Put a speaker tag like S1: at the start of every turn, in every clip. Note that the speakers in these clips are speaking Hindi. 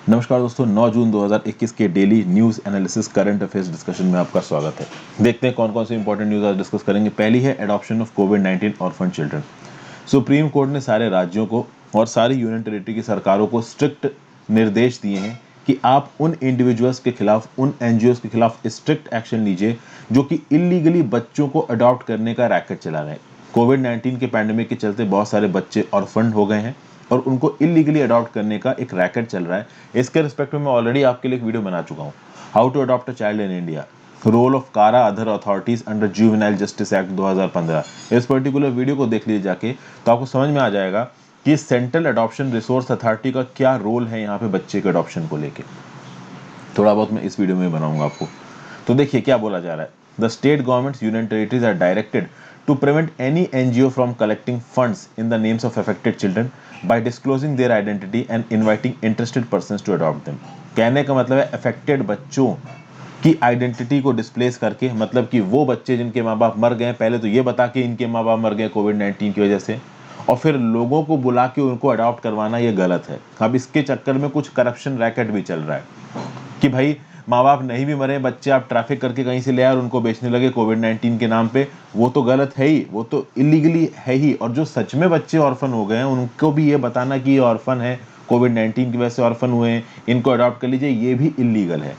S1: नमस्कार दोस्तों, 9 जून 2021 के daily news analysis current affairs discussion में आपका स्वागत है। देखते हैं कौन कौन सी इंपॉर्टेंट न्यूज़ आज डिस्कस करेंगे। पहली है adoption of covid orphan children. Supreme court ने सारे राज्यों को और सारी यूनियन टेरिटरी की सरकारों को स्ट्रिक्ट निर्देश दिए हैं कि आप उन इंडिविजुअल्स के खिलाफ, उन एनजीओ के खिलाफ स्ट्रिक्ट एक्शन लीजिए जो कि इलीगली बच्चों को अडॉप्ट करने का रैकेट चला रहे हैं। कोविड-19 के पैंडेमिक के चलते बहुत सारे बच्चे ऑर्फन हो गए हैं और उनको इलीगली अडॉप्ट करने का एक रैकेट चल रहा है। इसके रिस्पेक्ट में मैं ऑलरेडी आपके लिए एक वीडियो बना चुका हूँ, how to adopt a child in India, role of CARA other authorities under juvenile justice act 2015। इस पर्टिकुलर वीडियो को देख लीजिए जाके, तो आपको समझ में आ जाएगा कि सेंट्रल अडॉप्शन रिसोर्स अथॉरिटी का क्या रोल है यहाँ पे बच्चे के अडॉप्शन को लेके। थोड़ा बहुत मैं इस वीडियो में बनाऊंगा आपको। तो देखिए क्या बोला जा रहा है। The state governments union territories are directed to prevent any NGO from collecting funds in the names of affected children by disclosing their identity and inviting interested persons to adopt them। कहने का मतलब है अफेक्टेड बच्चों की आइडेंटिटी को डिस्प्लेस करके, मतलब कि वो बच्चे जिनके माँ बाप मर गए, पहले तो ये बता के इनके माँ बाप मर गए कोविड-19 की वजह से, और फिर लोगों को बुला के उनको अडॉप्ट करवाना, ये गलत है। अब इसके चक्कर में कुछ करप्शन रैकेट भी चल रहा है कि भाई माँ बाप नहीं भी मरे, बच्चे आप ट्रैफिक करके कहीं से ले आए और उनको बेचने लगे कोविड-19 के नाम पे। वो तो गलत है ही, वो तो इलीगली है ही। और जो सच में बच्चे ऑर्फन हो गए हैं उनको भी ये बताना कि ये ऑर्फन है, कोविड-19 की वजह से ऑर्फन हुए हैं, इनको अडॉप्ट कर लीजिए, ये भी इलीगल है।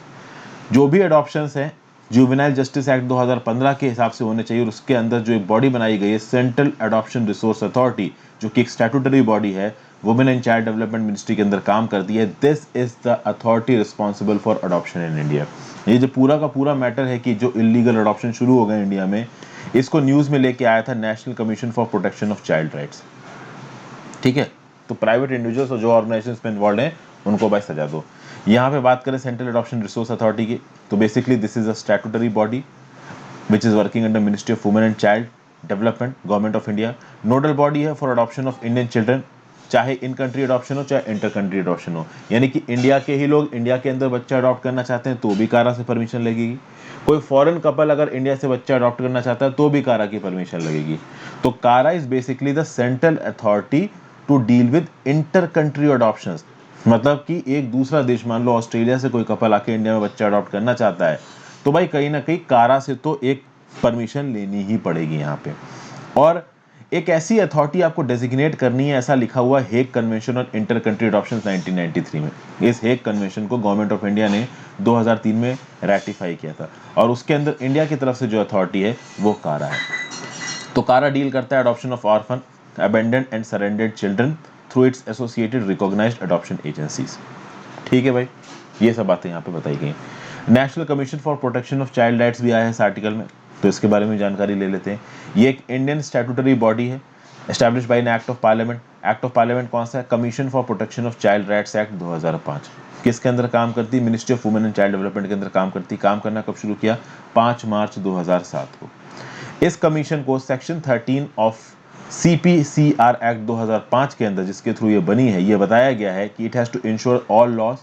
S1: जो भी अडॉप्शंस हैं जुवेनाइल जस्टिस एक्ट 2015 के हिसाब से होने चाहिए, और उसके अंदर जो एक बॉडी बनाई गई है सेंट्रल अडॉप्शन रिसोर्स अथॉरिटी, जो कि एक स्टैट्यूटरी बॉडी है, women and child development ministry के अंदर काम करती है। This is the authority responsible for adoption in India. ये जो पूरा का पूरा मैटर है कि जो इलीगल अडॉप्शन शुरू हो गए इंडिया में, इसको न्यूज में लेके आया था national commission for protection of child rights. ठीक है, तो प्राइवेट इंडिविजुअल्स और जो ऑर्गेनाइजेशंस में इन्वॉल्व हैं उनको भाई सजा दो। यहाँ पे बात करें सेंट्रल अडॉप्शन रिसोर्स अथॉरिटी की, तो basically this is a statutory body which is working under ministry of women and child development, government of India. Nodal body है for adoption of Indian children, चाहे इन कंट्री अडॉप्शन हो चाहे इंटर कंट्री अडॉप्शन हो। यानी कि इंडिया के ही लोग इंडिया के अंदर बच्चा अडॉप्ट करना चाहते हैं तो भी कारा से परमिशन लगेगी। कोई फॉरेन कपल अगर इंडिया से बच्चा अडॉप्ट करना चाहता है तो भी कारा की परमिशन लगेगी। तो CARA is basically the central authority to deal with inter country adoptions. मतलब कि एक दूसरा देश, मान लो ऑस्ट्रेलिया से कोई कपल आके इंडिया में बच्चा अडॉप्ट करना चाहता है, तो भाई कहीं ना कहीं कारा से तो एक परमिशन लेनी ही पड़ेगी यहाँ पे। और एक ऐसी अथॉरिटी आपको डेजिग्नेट करनी है, ऐसा लिखा हुआ Hague convention on inter country adoption 1993 में। इस हेग कन्वेंशन को गवर्नमेंट ऑफ इंडिया ने 2003 में रैटिफाई किया था, और उसके अंदर इंडिया की तरफ से जो अथॉरिटी है वो कारा है। तो कारा डील करता है adoption of orphan, abandoned and surrendered children through its associated recognised adoption agencies. ठीक है भाई, ये सब बातें यहाँ पे बताई गई। National commission for protection of child rights भी आया है इस आर्टिकल में, तो इसके बारे में जानकारी ले लेते हैं। ये एक इंडियन स्टैट्यूटरी बॉडी है establish bye an act of parliament. Act of parliament कौन सा है? Commission for protection of child rights act 2005। किसके अंदर काम करती है? Ministry of women and child development के अंदर काम करती। काम करना कब शुरू किया? 5 मार्च 2007 को। इस कमीशन को सेक्शन 13 ऑफ CPCR एक्ट 2005 के अंदर, जिसके थ्रू ये बनी है, ये बताया गया है कि it has to ensure all laws,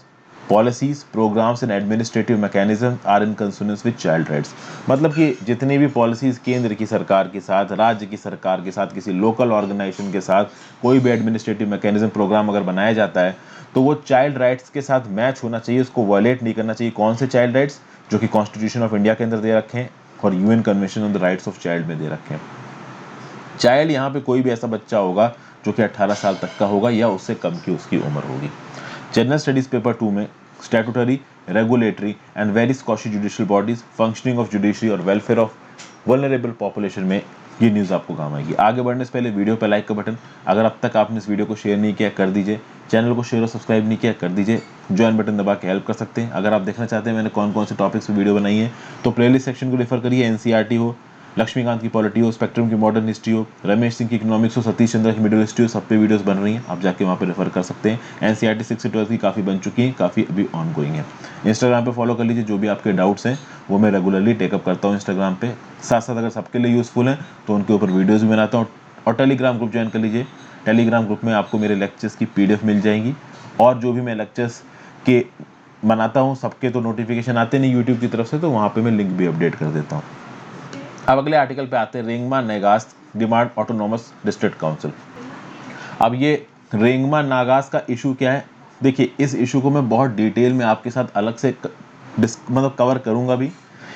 S1: policies, programmes and administrative mechanism are in consonance with child rights. मतलब कि जितनी भी पॉलिसीज केंद्र की सरकार के साथ, राज्य की सरकार के साथ, किसी लोकल ऑर्गेनाइजेशन के साथ कोई भी एडमिनिस्ट्रेटिव मैकेनिज्म, प्रोग्राम अगर बनाया जाता है तो वो चाइल्ड राइट्स के साथ मैच होना चाहिए, उसको वायलेट नहीं करना चाहिए। कौन से चाइल्ड राइट्स? जो कि कॉन्स्टिट्यूशन ऑफ इंडिया के अंदर दे रखे हैं और UN convention on the rights of child में दे रखे हैं। चाइल्ड यहाँ पे कोई भी ऐसा बच्चा होगा जो कि 18 साल तक का होगा या उससे कम की उसकी उम्र होगी। जनरल स्टडीज पेपर 2 में statutory, regulatory and various quasi judicial bodies, functioning of judiciary और वेलफेयर ऑफ वल्नरेबल पॉपुलेशन में ये न्यूज़ आपको काम आएगी। आगे बढ़ने से पहले वीडियो पे लाइक का बटन, अगर अब तक आपने इस वीडियो को शेयर नहीं किया कर दीजिए, चैनल को शेयर और सब्सक्राइब नहीं किया कर दीजिए, ज्वाइन बटन दबा के हेल्प कर सकते हैं। अगर आप देखना चाहते हैं मैंने कौन कौन से टॉपिक्स पे वीडियो बनाई है तो प्लेलिस्ट सेक्शन को रेफर करिए। एनसीईआरटी हो, लक्ष्मीकांत की पॉलिटी हो, स्पेक्ट्रम की मॉडर्न हिस्ट्री हो, रमेश सिंह की इकोनॉमिक्स हो, सतीश चंद्र की मिडिल हिस्ट्री हो, सब पे वीडियोस बन रही हैं, आप जाके वहाँ पे रेफर कर सकते हैं। एनसीईआरटी 6 से 12 की काफ़ी बन चुकी हैं, काफ़ी अभी ऑन गोइंग है। इंस्टाग्राम पे फॉलो कर लीजिए, जो भी आपके डाउट्स हैं वो मैं रेगुलरली टेकअप करता हूँ इंस्टाग्राम पे। साथ साथ अगर सबके लिए यूज़फुल है तो उनके ऊपर वीडियोज़ भी बनाता हूँ। और टेलीग्राम ग्रुप ज्वाइन कर लीजिए। टेलीग्राम ग्रुप में आपको मेरे लेक्चर्स की PDF मिल जाएंगी, और जो भी मैं लेक्चर्स के बनाता हूँ सबके तो नोटिफिकेशन आते नहीं यूट्यूब की तरफ से, तो वहाँ पे मैं लिंक भी अपडेट कर देता हूँ। अब अगले आर्टिकल पे आते हैं। Rengma Nagas demand autonomous district council. अब ये रेंगमा नागास का इशू क्या है? देखिए इस इशू को मैं बहुत डिटेल में आपके साथ अलग से मतलब कवर करूंगा भी।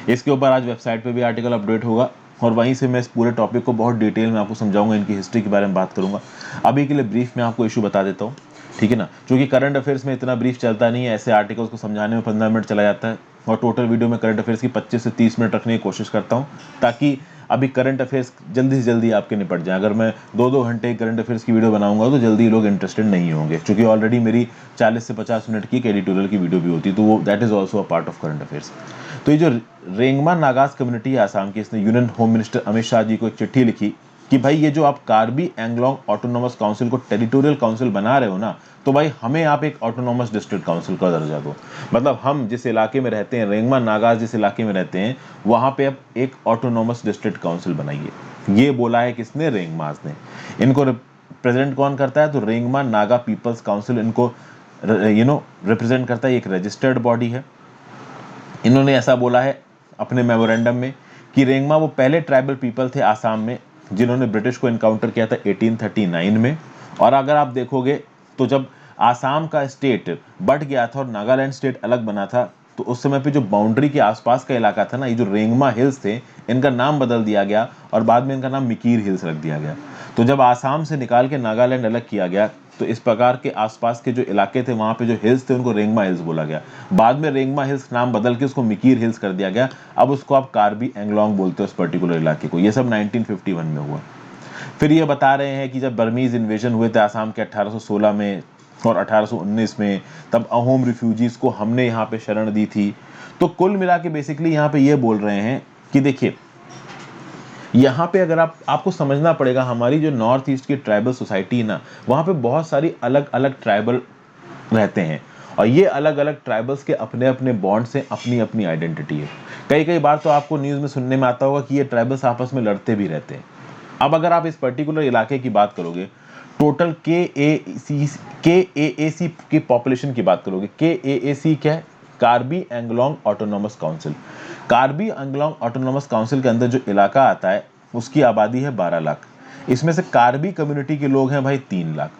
S1: इसके ऊपर आज वेबसाइट पे भी आर्टिकल अपडेट होगा और वहीं से मैं इस पूरे टॉपिक को बहुत डिटेल में आपको समझाऊंगा, इनकी हिस्ट्री के बारे में बात करूंगा। अभी के लिए ब्रीफ में आपको इशू बता देता हूँ, ठीक है ना, क्योंकि करंट अफेयर्स में इतना ब्रीफ चलता नहीं है, ऐसे आर्टिकल्स को समझाने में 15 मिनट चला जाता है और टोटल वीडियो में करंट अफेयर्स की 25 से 30 मिनट रखने की कोशिश करता हूँ, ताकि अभी करंट अफेयर्स जल्दी से जल्दी आपके निपट जाए। अगर मैं 2-2 घंटे करंट अफेयर्स की वीडियो बनाऊंगा तो जल्दी लोग इंटरेस्टेड नहीं होंगे, क्योंकि ऑलरेडी मेरी 40 से 50 मिनट की एक एडिटोरियल की वीडियो भी होती है, तो वो that is also a part of current affairs. तो ये जो रेंगमा नागाज कम्युनिटी है आसाम की, इसने union home minister Amit Shah ji को एक चिट्ठी लिखी कि भाई ये जो आप कार्बी एंगलोंग ऑटोनोमस काउंसिल को टेरिटोरियल काउंसिल बना रहे हो ना, तो भाई हमें आप एक ऑटोनोमस डिस्ट्रिक्ट काउंसिल का दर्जा दो। मतलब हम जिस इलाके में रहते हैं, रेंगमा नागाज जिस इलाके में रहते हैं, वहां पे अब एक ऑटोनोमस डिस्ट्रिक्ट काउंसिल बनाइए। ये बोला है किसने? रेंगमास ने। इनको रिप्रेजेंट कौन करता है? तो रेंगमा नागा पीपल्स काउंसिल इनको रिप्रेजेंट करता है, एक रजिस्टर्ड बॉडी है। इन्होंने ऐसा बोला है अपने मेमोरेंडम में कि रेंगमा वो पहले ट्राइबल पीपल थे आसाम में जिन्होंने ब्रिटिश को इनकाउंटर किया था 1839 में। और अगर आप देखोगे तो जब आसाम का स्टेट बट गया था और नागालैंड स्टेट अलग बना था, तो उस समय पे जो बाउंड्री के आसपास का इलाका था ना, ये जो रेंगमा हिल्स थे, इनका नाम बदल दिया गया और बाद में इनका नाम मिकीर हिल्स रख दिया गया। तो जब आसाम से निकाल के नागालैंड अलग किया गया, तो इस प्रकार के आसपास के जो इलाके थे, वहां पे जो हिल्स थे, उनको रेंगमा हिल्स बोला गया। बाद में रेंगमा हिल्स नाम बदल के उसको मिकीर हिल्स कर दिया गया। अब उसको आप कार्बी एंगलोंग बोलते हो उस पर्टिकुलर इलाके को। ये सब 1951 में हुआ। फिर ये बता रहे हैं कि जब बर्मीज इन्वेजन हुए थे आसाम के 1816 में और 1819 में, तब अहोम रिफ्यूजीज को हमने यहाँ पे शरण दी थी। तो कुल मिला के बेसिकली यहाँ पे ये बोल रहे हैं कि देखिए, यहाँ पे अगर आपको समझना पड़ेगा, हमारी जो नॉर्थ ईस्ट की ट्राइबल सोसाइटी है ना, वहाँ पे बहुत सारी अलग अलग ट्राइबल रहते हैं और ये अलग अलग ट्राइबल्स के अपने अपने बॉन्ड्स हैं, अपनी अपनी आइडेंटिटी है। कई कई बार तो आपको न्यूज़ में सुनने में आता होगा कि ये ट्राइबल्स आपस में लड़ते भी रहते हैं। अब अगर आप इस पर्टिकुलर इलाके की बात करोगे, टोटल KAAC की पॉपुलेशन की बात करोगे, KAAC क्या है? Karbi Anglong autonomous council. Karbi Anglong autonomous council के अंदर जो इलाका आता है, उसकी आबादी है 12 लाख। इसमें से कार्बी कम्युनिटी के लोग हैं भाई 3 लाख।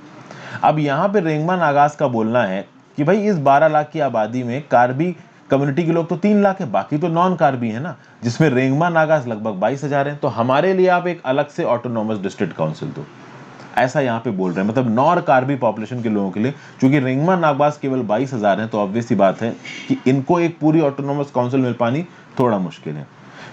S1: अब यहाँ पे रेंगमा नागाज का बोलना है कि भाई इस 12 लाख की आबादी में कार्बी कम्युनिटी के लोग तो 3 लाख है, बाकी तो नॉन कार्बी है ना, जिसमें रेंगमा नागाज लगभग 22,000 हैं। तो हमारे लिए आप एक अलग से ऑटोनोमस डिस्ट्रिक्ट काउंसिल दो, ऐसा यहाँ पे बोल रहे हैं। मतलब नॉर कार्बी पॉपुलेशन के लोगों के लिए, क्योंकि रेंगमा नागाज केवल 22,000 हैं, तो ऑब्वियस सी बात है कि इनको एक पूरी ऑटोनोमस काउंसिल मिल पानी थोड़ा मुश्किल है।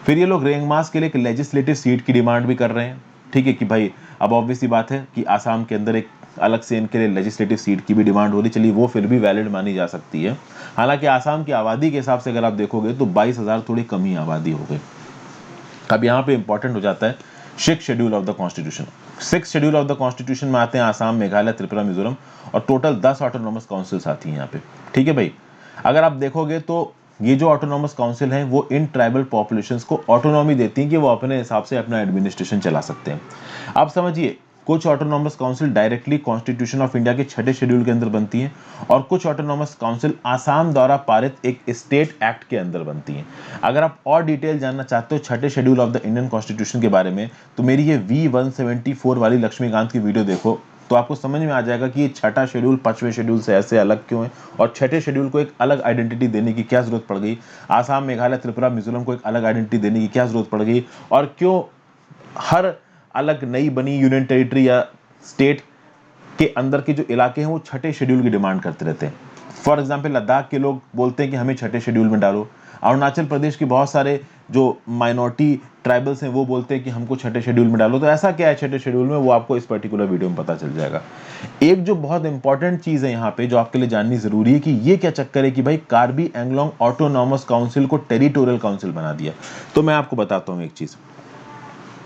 S1: फिर ये लोग रेंगमास के लिए एक लेजिस्लेटिव सीट की डिमांड भी कर रहे हैं, ठीक है, कि भाई अब ऑब्वियस सी बात है कि आसाम के अंदर एक अलग से इनके लिए लेजिस्लेटिव सीट की भी डिमांड हो रही। चलिए वो फिर भी वैलिड मानी जा सकती है। हालांकि आसाम की आबादी के हिसाब से अगर आप देखोगे तो 22,000 थोड़ी कम ही आबादी हो गई। अब यहाँ पे इंपॉर्टेंट हो जाता है 6th schedule of the constitution. 6th schedule of the constitution में आते हैं आसाम, मेघालय, त्रिपुरा, मिजोरम और टोटल 10 ऑटोनोमस काउंसिल्स आती हैं यहाँ पे, ठीक है भाई। अगर आप देखोगे तो ये जो ऑटोनोमस काउंसिल है वो इन ट्राइबल पॉपुलेशंस को ऑटोनॉमी देती हैं कि वो अपने हिसाब से अपना एडमिनिस्ट्रेशन चला सकते हैं। आप समझिए, कुछ autonomous council directly constitution of India के 6ठे शेड्यूल के अंदर बनती हैं और कुछ ऑटोनॉमस काउंसिल आसाम द्वारा पारित एक स्टेट एक्ट के अंदर बनती हैं। अगर आप और डिटेल जानना चाहते हो 6ठे schedule of the Indian constitution के बारे में, तो मेरी ये V174 वाली लक्ष्मीकांत की वीडियो देखो, तो आपको समझ में आ जाएगा कि ये 6ठा शेड्यूल 5वें शेड्यूल से ऐसे अलग क्यों है और 6ठे शेड्यूल को एक अलग आइडेंटिटी देने की क्या जरूरत पड़ गई, आसाम, मेघालय, त्रिपुरा, मिजोरम को एक अलग आइडेंटिटी देने की क्या जरूरत पड़ गई, और क्यों हर अलग नई बनी यूनियन टेरिटरी या स्टेट के अंदर के जो इलाके हैं वो 6ठे शेड्यूल की डिमांड करते रहते हैं। फॉर एग्जाम्पल लद्दाख के लोग बोलते हैं कि हमें 6ठे शेड्यूल में डालो। अरुणाचल प्रदेश के बहुत सारे जो माइनॉरिटी ट्राइबल्स हैं वो बोलते हैं कि हमको 6ठे शेड्यूल में डालो। तो ऐसा क्या है 6ठे शेड्यूल में, वो आपको इस पर्टिकुलर वीडियो में पता चल जाएगा। एक जो बहुत इंपॉर्टेंट चीज है यहाँ पे जो आपके लिए जाननी जरूरी है कि ये क्या चक्कर है कि भाई कार्बी एंगलोंग ऑटोनॉमस काउंसिल को टेरिटोरियल काउंसिल बना दिया। तो मैं आपको बताता हूँ एक चीज।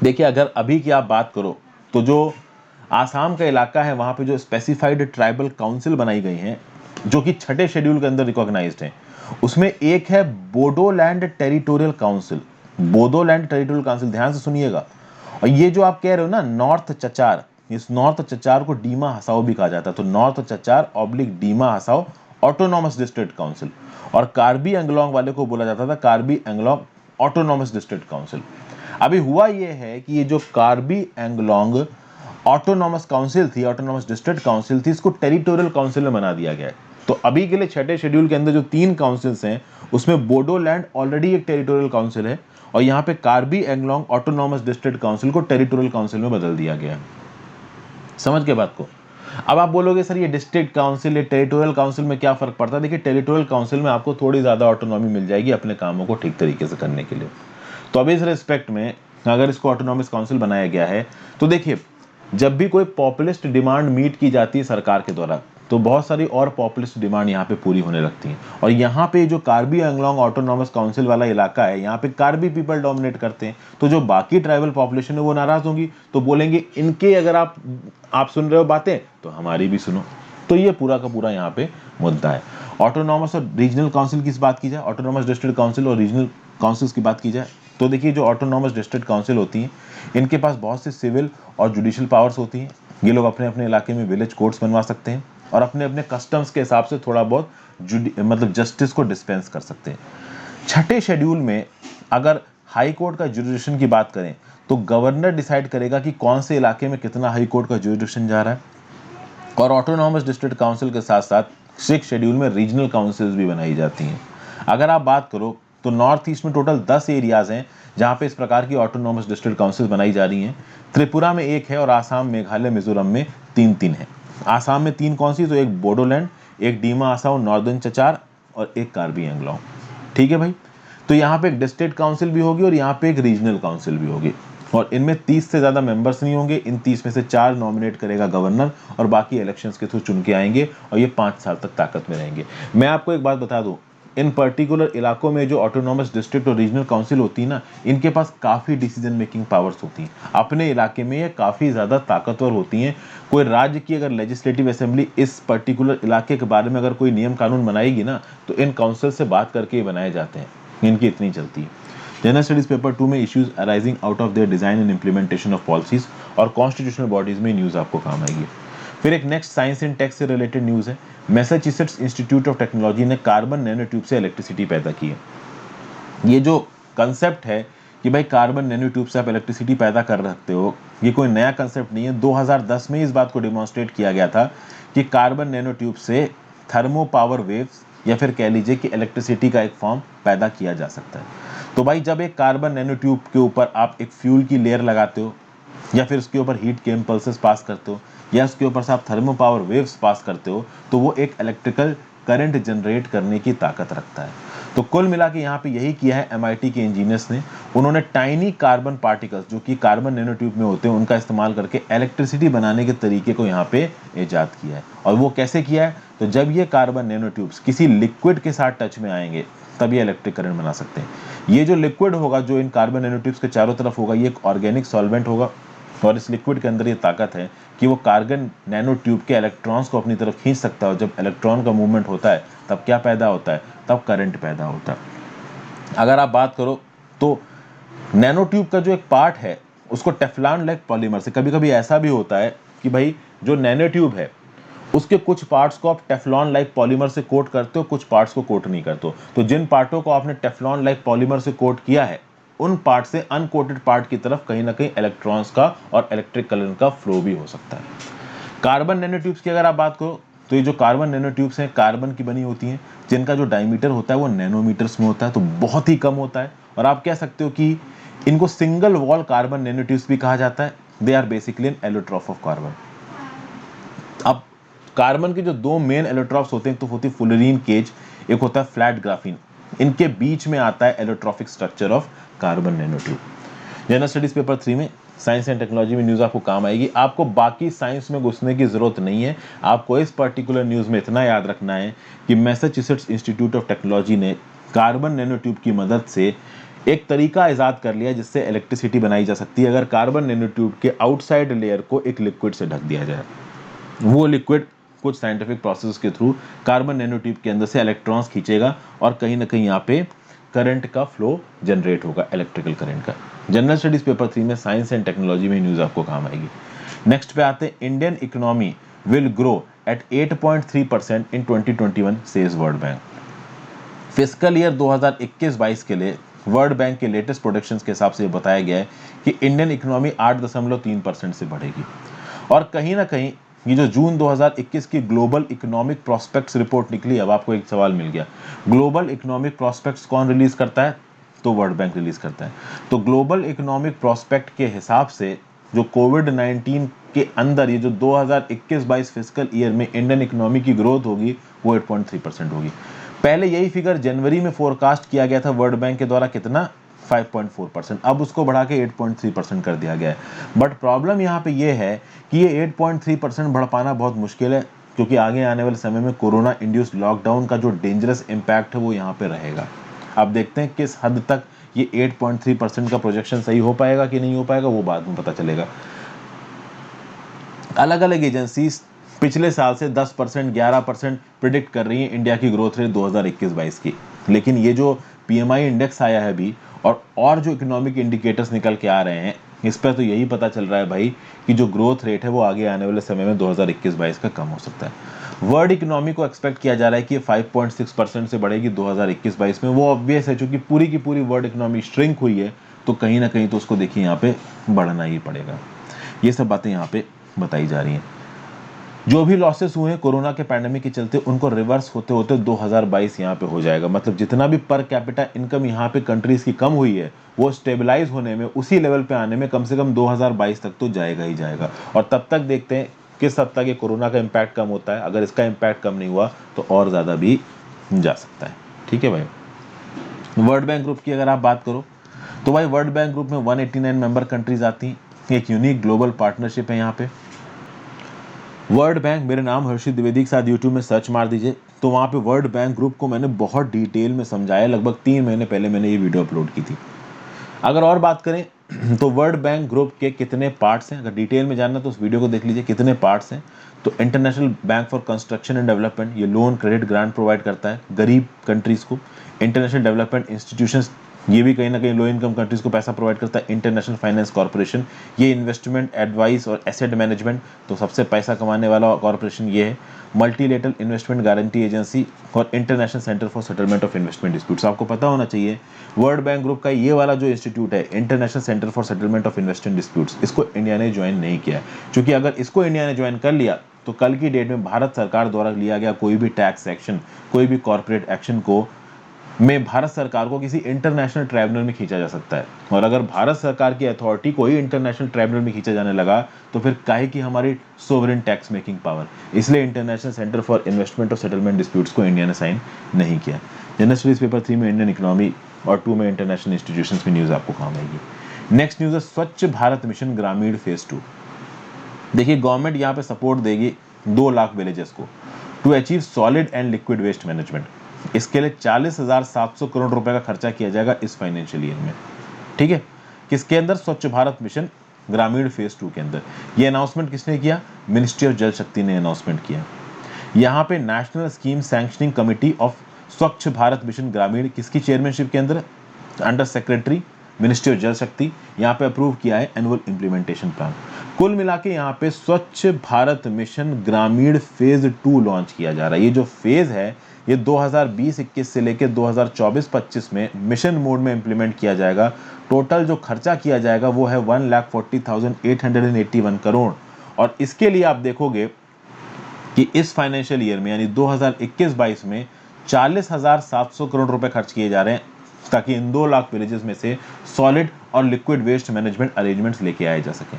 S1: देखिए, अगर अभी की आप बात करो तो जो आसाम का इलाका है वहां पे जो स्पेसिफाइड ट्राइबल काउंसिल बनाई गई हैं जो कि 6ठे शेड्यूल के अंदर रिकॉग्नाइज्ड हैं, उसमें एक है Bodoland territorial council. Bodoland territorial council, ध्यान से सुनिएगा। और ये जो आप कह रहे हो ना नॉर्थ चचार, इस नॉर्थ चचार को डीमा हसाओ भी कहा जाता है। तो north Cachar oblique Dima Hasao autonomous district council, और कार्बी एंगलोंग वाले को बोला जाता था Karbi Anglong autonomous district council. अभी हुआ ये है कि ये जो कार्बी एंगलोंग ऑटोनॉमस काउंसिल थी, ऑटोनॉमस डिस्ट्रिक्ट काउंसिल थी, इसको टेरिटोरियल काउंसिल में बना दिया गया है। तो अभी के लिए छठे शेड्यूल के अंदर जो 3 काउंसिल्स हैं उसमें बोडोलैंड ऑलरेडी एक टेरिटोरियल काउंसिल है और यहाँ पे Karbi Anglong autonomous district council को टेरिटोरियल काउंसिल में बदल दिया गया है। समझ के बात को। अब आप बोलोगे सर ये डिस्ट्रिक्ट काउंसिल या टेरिटोरियल काउंसिल में क्या फर्क पड़ता है? देखिए टेरिटोरियल काउंसिल में आपको थोड़ी ज्यादा ऑटोनॉमी मिल जाएगी अपने कामों को ठीक तरीके से करने के लिए। तो अब इस रिस्पेक्ट में अगर इसको ऑटोनॉमस काउंसिल बनाया गया है तो देखिए जब भी कोई पॉपुलिस्ट डिमांड मीट की जाती है सरकार के द्वारा तो बहुत सारी और पॉपुलिस्ट डिमांड यहाँ पे पूरी होने लगती हैं। और यहाँ पे जो कार्बी एंगलोंग ऑटोनॉमस काउंसिल वाला इलाका है यहाँ पे कार्बी पीपल डोमिनेट करते हैं, तो जो बाकी ट्राइबल पॉपुलेशन है वो नाराज होंगी, तो बोलेंगे इनके अगर आप सुन रहे हो बातें तो हमारी भी सुनो। तो ये पूरा का पूरा यहाँ पे मुद्दा है। ऑटोनॉमस और रीजनल काउंसिल की बात की जाए, ऑटोनॉमस डिस्ट्रिक्ट काउंसिल और रीजनल काउंसिल्स की बात की जाए तो देखिए जो ऑटोनॉमस डिस्ट्रिक्ट काउंसिल होती हैं इनके पास बहुत सी सिविल और जुडिशियल पावर्स होती हैं। ये लोग अपने अपने इलाके में विलेज कोर्ट्स बनवा सकते हैं और अपने अपने कस्टम्स के हिसाब से थोड़ा बहुत मतलब जस्टिस को डिस्पेंस कर सकते हैं। छठे शेड्यूल में अगर हाई कोर्ट का जुरिडिक्शन की बात करें तो गवर्नर डिसाइड करेगा कि कौन से इलाके में कितना हाई कोर्ट का जुरिडिक्शन जा रहा है। और ऑटोनॉमस डिस्ट्रिक्ट काउंसिल के साथ साथ सिक्स शेड्यूल में रीजनल काउंसिल्स भी बनाई जाती हैं। अगर आप बात करो तो नॉर्थ ईस्ट में टोटल 10 एरियाज हैं जहां पे इस प्रकार की ऑटोनॉमस डिस्ट्रिक्ट काउंसिल बनाई जा रही हैं। त्रिपुरा में एक है और आसाम, मेघालय, मिजोरम में 3 है। आसाम में 3 कौन सी? तो एक बोडोलैंड, एक डीमा आसाओ नॉर्दर्न चचार और एक कार्बी एंगलोंग। ठीक है भाई। तो यहाँ पे एक डिस्ट्रिक्ट काउंसिल भी होगी और यहाँ पे एक रीजनल काउंसिल भी होगी और इनमें 30 से ज्यादा मेंबर्स नहीं होंगे। इन 30 में से 4 नॉमिनेट करेगा गवर्नर और बाकी इलेक्शंस के थ्रू चुन के आएंगे और ये 5 साल तक ताकत में रहेंगे। मैं आपको एक बात बता दूं, इन पर्टिकुलर इलाकों में जो ऑटोनॉमस डिस्ट्रिक्ट और रीजनल काउंसिल होती है ना, इनके पास काफी डिसीजन मेकिंग पावर्स होती हैं। अपने इलाके में ये काफी ज्यादा ताकतवर होती हैं। कोई राज्य की अगर लेजिस्लेटिव असेंबली इस पर्टिकुलर इलाके के बारे में अगर कोई नियम कानून बनाएगी ना तो इन काउंसिल से बात करके ही बनाए जाते हैं, इनकी इतनी चलती है। जनरल स्टडीज पेपर 2 में issues arising out of their design and implementation of policies और कॉन्स्टिट्यूशनल बॉडीज में न्यूज आपको काम आएगी। फिर एक नेक्स्ट साइंस एंड टेक से रिलेटेड न्यूज है। मैसाचुसेट्स इंस्टीट्यूट ऑफ टेक्नोलॉजी ने कार्बन नैनो ट्यूब से इलेक्ट्रिसिटी पैदा की है। ये जो कंसेप्ट है कि भाई कार्बन नैनो ट्यूब से आप इलेक्ट्रिसिटी पैदा कर सकते हो, ये कोई नया कंसेप्ट नहीं है। 2010 में इस बात को डेमोन्स्ट्रेट किया गया था कि कार्बन नैनो ट्यूब से थर्मो पावर वेव्स या फिर कह लीजिए कि इलेक्ट्रिसिटी का एक फॉर्म पैदा किया जा सकता है। तो भाई जब एक कार्बन नैनो ट्यूब के ऊपर आप एक फ्यूल की लेयर लगाते हो या फिर उसके ऊपर हीट के इम्पल्सेस पास करते हो या उसके ऊपर से आप थर्मो पावर वेव्स पास करते हो तो वो एक इलेक्ट्रिकल करंट जनरेट करने की ताकत रखता है। तो कुल मिला के यहाँ पे यही किया है MIT के इंजीनियर्स ने। उन्होंने टाइनी कार्बन पार्टिकल्स जो कि कार्बन नैनो ट्यूब में होते हैं उनका इस्तेमाल करके इलेक्ट्रिसिटी बनाने के तरीके को यहाँ पे इजाद किया है। और वो कैसे किया है? तो जब ये कार्बन नैनो ट्यूब्स किसी लिक्विड के साथ टच में आएंगे तब ये इलेक्ट्रिक करंट बना सकते हैं। ये जो लिक्विड होगा जो इन कार्बन नैनो ट्यूब्स के चारों तरफ होगा ये एक ऑर्गेनिक सॉल्वेंट होगा और इस लिक्विड के अंदर ये ताकत है कि वो कार्बन नैनो ट्यूब के इलेक्ट्रॉन्स को अपनी तरफ खींच सकता है। जब इलेक्ट्रॉन का मूवमेंट होता है तब क्या पैदा होता है? तब करंट पैदा होता है। अगर आप बात करो तो नैनो ट्यूब का जो एक पार्ट है उसको टेफ्लॉन लाइक पॉलीमर से, कभी कभी ऐसा भी होता है कि भाई जो नैनो ट्यूब है उसके कुछ पार्ट्स को आप टेफ्लॉन लाइक पॉलीमर से कोट करते हो, कुछ पार्ट्स को कोट नहीं करते हो। तो जिन पार्टों को आपने टेफ्लॉन लाइक पॉलीमर से कोट किया है उन पार्ट से अनकोटेड पार्ट की तरफ कहीं ना कहीं इलेक्ट्रॉन्स का और इलेक्ट्रिक करंट का फ्लो भी हो सकता है। कार्बन नैनो ट्यूब्स की अगर आप बात करो तो ये जो कार्बन नैनो ट्यूब्स हैं कार्बन की बनी होती हैं जिनका जो डायमीटर होता है वो नैनोमीटर्स में होता है, तो बहुत ही कम होता है। और आप कह सकते हो कि इनको single wall carbon nanotubes भी कहा जाता है। They are basically an allotrope of carbon. अब कार्बन के जो 2 मेन एलोट्रॉप्स होते हैं तो होती है फुलरीन केज, एक होता है फ्लैट ग्राफीन। इनके बीच में आता है allotropic structure of carbon nano tube. General studies paper 3 में साइंस एंड टेक्नोलॉजी में न्यूज आपको काम आएगी। आपको बाकी साइंस में घुसने की जरूरत नहीं है, आपको इस पर्टिकुलर न्यूज में इतना याद रखना है कि मैसाचुसेट्स इंस्टीट्यूट ऑफ टेक्नोलॉजी ने कार्बन नैनो ट्यूब की मदद से एक तरीका इजाद कर लिया जिससे इलेक्ट्रिसिटी बनाई जा सकती है अगर कार्बन नैनो ट्यूब के आउटसाइड लेयर को एक लिक्विड से ढक दिया जाए। वो लिक्विड कुछ साइंटिफिक प्रोसेस के थ्रू कार्बन नैनो ट्यूब के अंदर से इलेक्ट्रॉन्स खींचेगा और कहीं ना कहीं यहाँ पे करंट का फ्लो जनरेट होगा, इलेक्ट्रिकल करंट का। जनरल स्टडीज पेपर 3 में साइंस एंड टेक्नोलॉजी में न्यूज आपको काम आएगी। नेक्स्ट पे आते हैं, Indian economy will grow at 8.3% in 2021 says world bank. Fiscal year 2021-22 के लिए वर्ल्ड बैंक के लेटेस्ट प्रोडिक्शंस के हिसाब से बताया गया है कि इंडियन इकोनॉमी 8.3% से बढ़ेगी। और कहीं ना कहीं ये जो जून 2021 की ग्लोबल इकोनॉमिक प्रोस्पेक्ट्स रिपोर्ट निकली, अब आपको एक सवाल मिल गया, ग्लोबल इकोनॉमिक प्रोस्पेक्ट्स कौन रिलीज करता है? तो वर्ल्ड बैंक रिलीज करता है। तो ग्लोबल इकोनॉमिक प्रोस्पेक्ट के हिसाब से जो कोविड-19 के अंदर ये जो 2021-22 फिस्कल ईयर में इंडियन इकोनॉमी की ग्रोथ होगी वो 8.3% होगी। पहले यही फिगर जनवरी में फोरकास्ट किया गया था वर्ल्ड बैंक के द्वारा, कितना? 5.4%। अब उसको बढ़ा के 8.3% कर दिया गया है। बट प्रॉब्लम यहाँ पे ये है कि ये 8.3% बढ़ पाना बहुत मुश्किल है, क्योंकि आगे आने वाले समय में कोरोना इंड्यूस्ड लॉकडाउन का जो डेंजरस इम्पैक्ट है वो यहाँ पे रहेगा। अब देखते हैं किस हद तक ये 8.3% का प्रोजेक्शन सही हो पाएगा कि नहीं हो पाएगा, वो बाद में पता चलेगा। अलग अलग एजेंसीज पिछले साल से 10%, 11% प्रिडिक्ट कर रही हैं इंडिया की ग्रोथ रेट 2021-22 की, लेकिन ये जो पीएमआई इंडेक्स आया है अभी और जो इकोनॉमिक इंडिकेटर्स निकल के आ रहे हैं, इस पर तो यही पता चल रहा है भाई कि जो ग्रोथ रेट है वो आगे आने वाले समय में 2021-22 का कम हो सकता है। वर्ल्ड इकोनॉमी को एक्सपेक्ट किया जा रहा है कि ये 5.6% से बढ़ेगी 2021-22 में। वो ऑब्वियस है, क्योंकि पूरी की पूरी वर्ल्ड इकोनॉमी श्रिंक हुई है, तो कहीं ना कहीं तो उसको देखिए यहाँ पे बढ़ना ही पड़ेगा। ये सब बातें यहाँ पे बताई जा रही हैं। जो भी लॉसेस हुए हैं कोरोना के पैंडेमिक के चलते, उनको रिवर्स होते होते 2022 यहाँ पे हो जाएगा। मतलब जितना भी पर कैपिटा इनकम यहाँ पे कंट्रीज की कम हुई है, वो स्टेबलाइज होने में, उसी लेवल पे आने में कम से कम 2022 तक तो जाएगा ही जाएगा। और तब तक देखते हैं किस हद तक ये कोरोना का इम्पैक्ट कम होता है। अगर इसका इम्पैक्ट कम नहीं हुआ तो और ज़्यादा भी जा सकता है। ठीक है भाई। वर्ल्ड बैंक ग्रुप की अगर आप बात करो तो भाई वर्ल्ड बैंक ग्रुप में 189 मेंबर कंट्रीज आती हैं। एक यूनिक ग्लोबल पार्टनरशिप है यहाँ पे। वर्ल्ड बैंक, मेरे नाम हर्षित द्विवेदी के साथ यूट्यूब में सर्च मार दीजिए, तो वहाँ पे वर्ल्ड बैंक ग्रुप को मैंने बहुत डिटेल में समझाया। लगभग 3 महीने पहले मैंने ये वीडियो अपलोड की थी। अगर और बात करें तो वर्ल्ड बैंक ग्रुप के कितने पार्ट्स हैं, अगर डिटेल में जानना तो उस वीडियो को देख लीजिए कितने पार्ट्स हैं। तो international bank for construction and development, ये लोन क्रेडिट ग्रांट प्रोवाइड करता है गरीब कंट्रीज को। इंटरनेशनल डेवलपमेंट इंस्टीट्यूशंस, ये भी कहीं ना कहीं लो इनकम कंट्रीज को पैसा प्रोवाइड करता है। इंटरनेशनल फाइनेंस कॉर्पोरेशन, ये इन्वेस्टमेंट एडवाइस और एसेट मैनेजमेंट, तो सबसे पैसा कमाने वाला कॉर्पोरेशन ये है। मल्टीलेटरल इन्वेस्टमेंट गारंटी एजेंसी और international centre for settlement of investment disputes. आपको पता होना चाहिए वर्ल्ड बैंक ग्रुप का ये वाला जो इंस्टीट्यूट है, international centre for settlement of investment disputes, इसको इंडिया ने ज्वाइन नहीं किया है। क्योंकि अगर इसको इंडिया ने ज्वाइन कर लिया तो कल की डेट में भारत सरकार द्वारा लिया गया कोई भी टैक्स एक्शन, कोई भी कॉर्पोरेट एक्शन को में भारत सरकार को किसी इंटरनेशनल ट्राइब्यूनल में खींचा जा सकता है। और अगर भारत सरकार की अथॉरिटी को ही इंटरनेशनल ट्राइब्यूनल में खींचा जाने लगा तो फिर काहे की हमारी सोवरेन टैक्स मेकिंग पावर। इसलिए इंटरनेशनल सेंटर फॉर इन्वेस्टमेंट और सेटलमेंट डिस्प्यूट्स को इंडिया ने साइन नहीं किया। जनरल स्टडीज पेपर 3 में इंडियन इकोनॉमी और 2 में इंटरनेशनल इंस्टीट्यूशंस की न्यूज़ आपको काम आएगी। नेक्स्ट न्यूज़ है स्वच्छ भारत मिशन ग्रामीण फेज 2। देखिए गवर्नमेंट यहाँ पे सपोर्ट देगी 2 लाख विलेजेस को to achieve solid and liquid waste management. इसके लिए 40,700 करोड़ रुपए का खर्चा किया जाएगा इस फाइनेंशियल ईयर में। ठीक है, किसके अंदर? स्वच्छ भारत मिशन ग्रामीण फेज 2 के अंदर। ये अनाउंसमेंट किसने किया? मिनिस्ट्री ऑफ जल शक्ति ने अनाउंसमेंट किया। यहाँ पे national scheme sanctioning committee of स्वच्छ भारत मिशन ग्रामीण किसकी चेयरमैनशिप के अंदर? अंडर सेक्रेटरी मिनिस्ट्री ऑफ जल शक्ति। यहाँ पे अप्रूव किया है एनुअल इंप्लीमेंटेशन प्लान। कुल मिला के यहाँ पे स्वच्छ भारत मिशन ग्रामीण फेज 2 लॉन्च किया जा रहा है। ये जो फेज है ये 2020-21 से लेकर 2024-25 में मिशन मोड में इंप्लीमेंट किया जाएगा। टोटल जो खर्चा किया जाएगा वो है 1,40,881 करोड़। और इसके लिए आप देखोगे कि इस फाइनेंशियल ईयर में यानी 2021-22 में 40,700 करोड़ रुपए खर्च किए जा रहे हैं ताकि इन 2 लाख विलेजेस में से सॉलिड और लिक्विड वेस्ट मैनेजमेंट अरेंजमेंट्स लेके आए जा सके।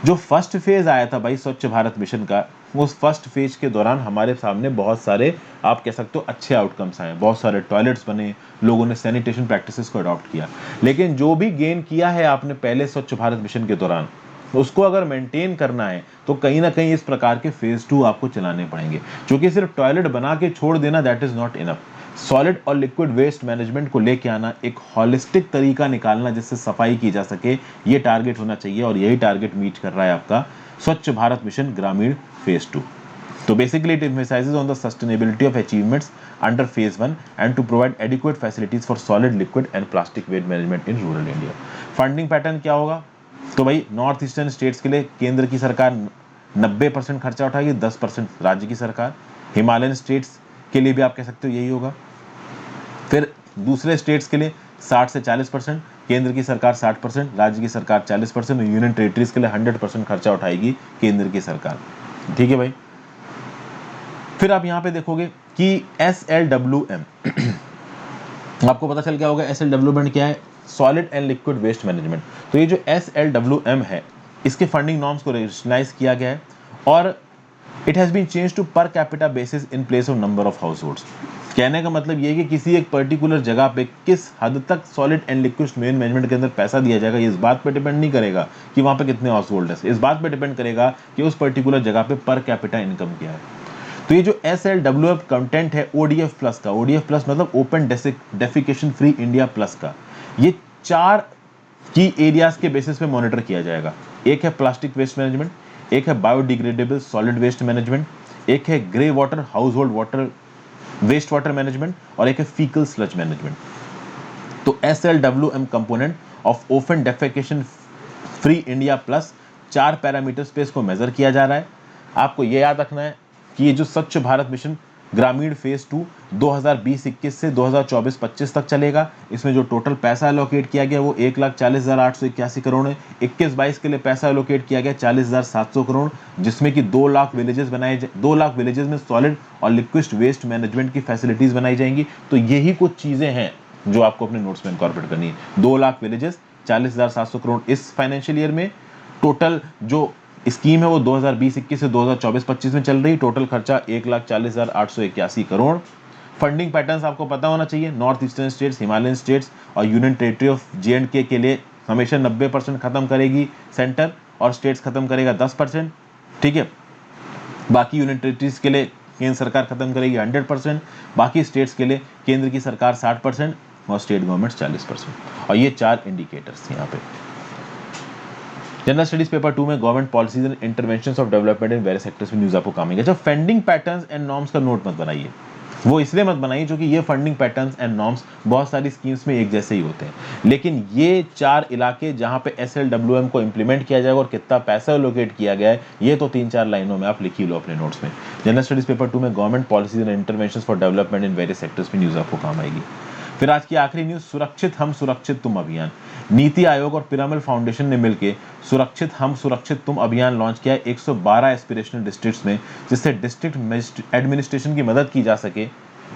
S1: जो फर्स्ट फेज आया था भाई स्वच्छ भारत मिशन का, उस फर्स्ट फेज के दौरान हमारे सामने बहुत सारे, आप कह सकते हो, अच्छे आउटकम्स आए। बहुत सारे टॉयलेट्स बने, लोगों ने सैनिटेशन प्रैक्टिसेस को अडॉप्ट किया। लेकिन जो भी गेन किया है आपने पहले स्वच्छ भारत मिशन के दौरान, उसको अगर मेंटेन करना है तो कहीं ना कहीं इस प्रकार के फेज 2 आपको चलाने पड़ेंगे। क्योंकि सिर्फ टॉयलेट बना के छोड़ देना that is not enough. Solid और लिक्विड वेस्ट मैनेजमेंट को लेके आना, एक हॉलिस्टिक तरीका निकालना जिससे सफाई की जा सके, ये टारगेट होना चाहिए। और यही टारगेट मीट कर रहा है आपका स्वच्छ भारत मिशन ग्रामीण फेज 2। तो basically it emphasizes on the sustainability of achievements under phase 1 and to provide adequate facilities for solid, liquid and plastic waste management in rural India। Funding pattern क्या होगा? तो भाई नॉर्थ ईस्टर्न स्टेट्स के लिए केंद्र की सरकार 90% खर्चा उठाएगी, 10% राज्य की सरकार। हिमालयन स्टेट्स के लिए भी आप कह सकते हो यही होगा। फिर दूसरे स्टेट्स के लिए 60 से 40%, केंद्र की सरकार 60%, राज्य की सरकार 40% और यूनियन टेरिटरीज के लिए 100% खर्चा उठाएगी केंद्र की सरकार। ठीक है भाई। फिर आप यहाँ पे देखोगे कि SLWM आपको पता चल गया होगा SLWM क्या है, solid and liquid waste management. तो ये जो SLWM है इसके फंडिंग नॉर्म्स को रेशनलाइज किया गया है और it has been change to per capita basis in place of number of households. कहने का मतलब ये है कि किसी एक पर्टिकुलर जगह पे किस हद तक solid and liquid waste management के अंदर पैसा दिया जाएगा, ये इस बात पे डिपेंड नहीं करेगा कि वहां पे कितने हाउस होल्ड है, इस बात पे डिपेंड करेगा कि उस पर्टिकुलर जगह पे पर कैपिटा इनकम क्या है। तो ये जो SLWF कंटेंट है ODF प्लस का, ODF प्लस मतलब open defecation free India plus का, ये 4 की एरियाज के बेसिस पे मॉनिटर किया जाएगा। एक है प्लास्टिक वेस्ट मैनेजमेंट, एक है बायोडिग्रेडेबल सॉलिड वेस्ट मैनेजमेंट, एक है grey water household water waste water management और एक है फीकल स्लज मैनेजमेंट। तो SLWM component of open defecation free India plus 4 parameters पे इसको मेजर किया जा रहा है। आपको ये याद रखना है कि ये जो स्वच्छ भारत मिशन ग्रामीण फेज 2 2020-21 से 2024-25 तक चलेगा। इसमें जो टोटल पैसा एलोकेट किया गया वो 1,40,881 करोड़ है। 21-22 के लिए पैसा एलोकेट किया गया 40,700 करोड़, जिसमें कि 2 लाख विलेजेस 2 लाख विलेजेस में सॉलिड और लिक्विड वेस्ट मैनेजमेंट की फैसिलिटीज बनाई जाएंगी। तो यही कुछ चीजें हैं जो आपको अपने नोट्स में इनकॉर्पोरेट करनी है। 2 लाख विलेजेस, 40,700 करोड़ इस फाइनेंशियल ईयर में। टोटल जो स्कीम है वो 2020-21 से 2024-25 में चल रही। टोटल खर्चा 1,40,881 करोड़। फंडिंग पैटर्न्स आपको पता होना चाहिए। North eastern states, Himalayan states और यूनियन टेरिटरी ऑफ J&K के लिए हमेशा 90% खत्म करेगी सेंटर और स्टेट्स खत्म करेगा 10%। ठीक है, बाकी यूनियन टेरिटरीज के लिए केंद्र सरकार खत्म करेगी 100%, बाकी स्टेट्स के लिए केंद्र की सरकार 60% और स्टेट गवर्नमेंट्स 40%। और ये 4 इंडिकेटर्स यहाँ पे। जनरल स्टडीज पेपर 2 में government policies and interventions of development in various sectors में न्यूज आपको काम आएगा। जब फंडिंग पैटर्न्स एंड नॉर्म्स का नोट मत बनाइए, वो इसलिए मत बनाइए क्योंकि ये फंडिंग पैटर्न्स एंड नॉर्म्स बहुत सारी स्कीम्स में एक जैसे ही होते हैं, लेकिन ये 4 इलाके जहां पे SLWM को इंप्लीमेंट किया जाएगा और कितना पैसा एलोकेट किया गया है, ये तो 3-4 लाइनों में आप लिख ही लो अपने नोट्स में। जनरल स्टडीज पेपर 2 में government policies and interventions for development in various sectors में न्यूज आपको काम आएगी। फिर आज की आखिरी न्यूज, सुरक्षित हम सुरक्षित तुम अभियान। नीति आयोग और पिरामल फाउंडेशन ने मिलकर सुरक्षित हम सुरक्षित तुम अभियान लॉन्च किया है 112 एस्पिरेशनल डिस्ट्रिक्ट्स में, जिससे डिस्ट्रिक्ट एडमिनिस्ट्रेशन की मदद की जा सके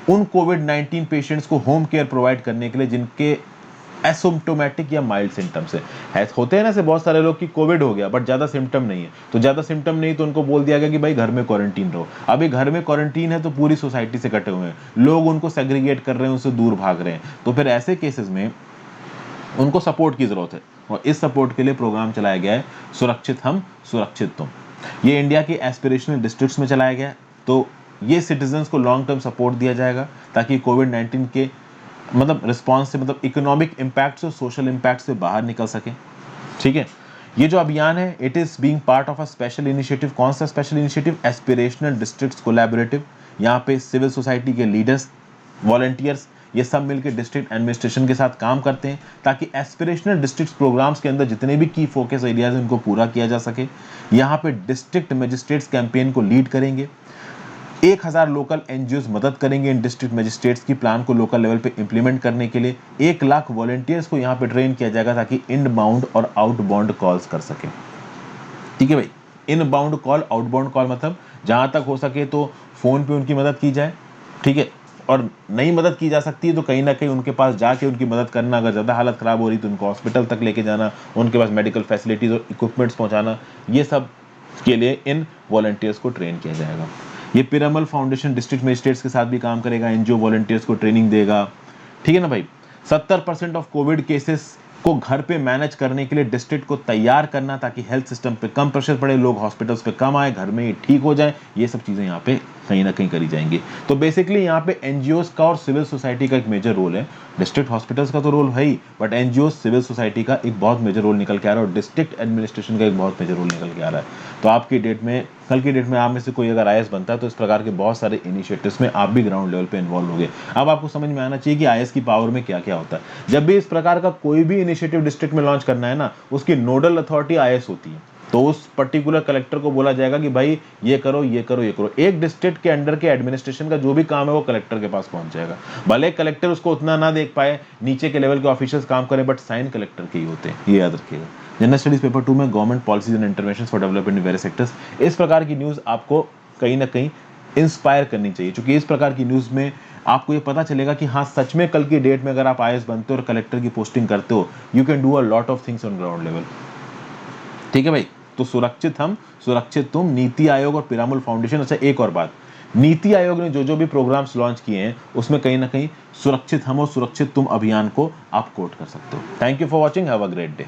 S1: उन कोविड-19 पेशेंट्स को होम केयर प्रोवाइड करने के लिए जिनके एसिम्प्टोमेटिक या माइल्ड सिम्टम्स है। होते हैं ना से बहुत सारे लोग कि कोविड हो गया बट ज्यादा सिम्टम नहीं है, तो ज्यादा सिम्टम नहीं तो उनको बोल दिया गया कि भाई घर में क्वारंटीन रहो। अभी घर में क्वारंटीन है तो पूरी सोसाइटी से कटे हुए हैं लोग, उनको सेग्रीगेट कर रहे हैं, उनसे दूर भाग रहे हैं। तो फिर ऐसे केसेस में उनको सपोर्ट की जरूरत है और इस सपोर्ट के लिए प्रोग्राम चलाया गया है सुरक्षित हम सुरक्षित तुम। ये इंडिया के एस्पिरेशनल डिस्ट्रिक्ट्स में चलाया गया है। तो ये सिटीजन्स को लॉन्ग टर्म सपोर्ट दिया जाएगा ताकि कोविड-19 के मतलब रिस्पॉन्स से मतलब इकोनॉमिक इम्पैक्ट से सोशल इम्पैक्ट से बाहर निकल सके। ठीक है, ये जो अभियान है it is being part of a special initiative. कौन सा special initiative? Aspirational districts collaborative. यहाँ पे सिविल सोसाइटी के लीडर्स, वॉलंटियर्स, ये सब मिलकर डिस्ट्रिक्ट एडमिनिस्ट्रेशन के साथ काम करते हैं ताकि एस्पिरेशनल डिस्ट्रिक्ट प्रोग्राम्स के अंदर जितने भी की फोकस एरियाज हैं उनको पूरा किया जा सके। यहाँ पे डिस्ट्रिक्ट मजिस्ट्रेट्स कैंपेन को लीड करेंगे। 1,000 लोकल एनजीओज मदद करेंगे इन डिस्ट्रिक्ट मजिस्ट्रेट्स की प्लान को लोकल लेवल पे इंप्लीमेंट करने के लिए। 1 लाख वॉलंटियर्स को यहाँ पे ट्रेन किया जाएगा ताकि इनबाउंड और आउटबाउंड कॉल्स कर सके। ठीक है भाई, इनबाउंड कॉल, आउटबाउंड कॉल मतलब जहां तक हो सके तो फोन पे उनकी मदद की जाए। ठीक है, और नई मदद की जा सकती है तो कहीं ना कहीं उनके पास जाके उनकी मदद करना, अगर ज़्यादा हालत ख़राब हो रही तो उनको हॉस्पिटल तक लेके जाना, उनके पास मेडिकल फैसिलिटीज़ और इक्विपमेंट्स पहुंचाना, ये सब के लिए इन वॉलंटियर्स को ट्रेन किया जाएगा। ये पिरामल फाउंडेशन डिस्ट्रिक्ट मजिस्ट्रेट्स के साथ भी काम करेगा, एनजीओ वॉलंटियर्स को ट्रेनिंग देगा। ठीक है ना भाई। 70% ऑफ कोविड केसेस को घर पे मैनेज करने के लिए डिस्ट्रिक्ट को तैयार करना ताकि हेल्थ सिस्टम पे कम प्रेशर पड़े, लोग हॉस्पिटल्स पे कम आए, घर में ही ठीक हो जाए, ये सब चीज़ें यहाँ पे कहीं ना कहीं करी जाएंगी। तो बेसिकली यहाँ पे एनजीओज का और सिविल सोसाइटी का एक मेजर रोल है। डिस्ट्रिक्ट हॉस्पिटल्स का तो रोल है ही, बट एनजीओ सिविल सोसाइटी का एक बहुत मेजर रोल निकल के आ रहा है और डिस्ट्रिक्ट एडमिनिस्ट्रेशन का एक बहुत मेजर रोल निकल के आ रहा है। तो आपकी डेट में, कल की डेट में आप में से कोई अगर आईएएस बनता है तो इस प्रकार के बहुत सारे इनिशिएटिव्स में आप भी ग्राउंड लेवल पे इन्वॉल्व होंगे। अब आपको समझ में आना चाहिए कि आईएएस की पावर में क्या क्या होता है। जब भी इस प्रकार का कोई भी इनिशिएटिव डिस्ट्रिक्ट में लॉन्च करना है ना, उसकी नोडल अथॉरिटी आईएएस होती है। तो उस पर्टिकुलर कलेक्टर को बोला जाएगा कि भाई ये करो ये करो ये करो। एक डिस्ट्रिक्ट के अंडर के एडमिनिस्ट्रेशन का जो भी काम है वो कलेक्टर के पास पहुंच जाएगा। भले कलेक्टर उसको उतना ना देख पाए, नीचे के लेवल के ऑफिशियल्स काम करें, बट साइन कलेक्टर के ही होते हैं, ये याद रखिएगा। जनरल स्टडीज पेपर 2 में government policies and interventions for development in various sectors. इस प्रकार की न्यूज़ आपको कहीं ना कहीं इंस्पायर करनी चाहिए, क्योंकि इस प्रकार की न्यूज़ में आपको ये पता चलेगा कि हाँ सच में कल की डेट में अगर आप आईएएस बनते हो और कलेक्टर की पोस्टिंग करते हो, you can do a lot of things on ground level. ठीक है भाई, तो सुरक्षित हम, सुरक्षित तुम, नीति आयोग और पिरामल फाउंडेशन। अच्छा एक और बात, नीति आयोग ने जो जो भी प्रोग्राम्स लॉन्च किए हैं उसमें कहीं ना कहीं सुरक्षित हम और सुरक्षित तुम अभियान को आप कोट कर सकते हो। Thank you for watching, have a great day.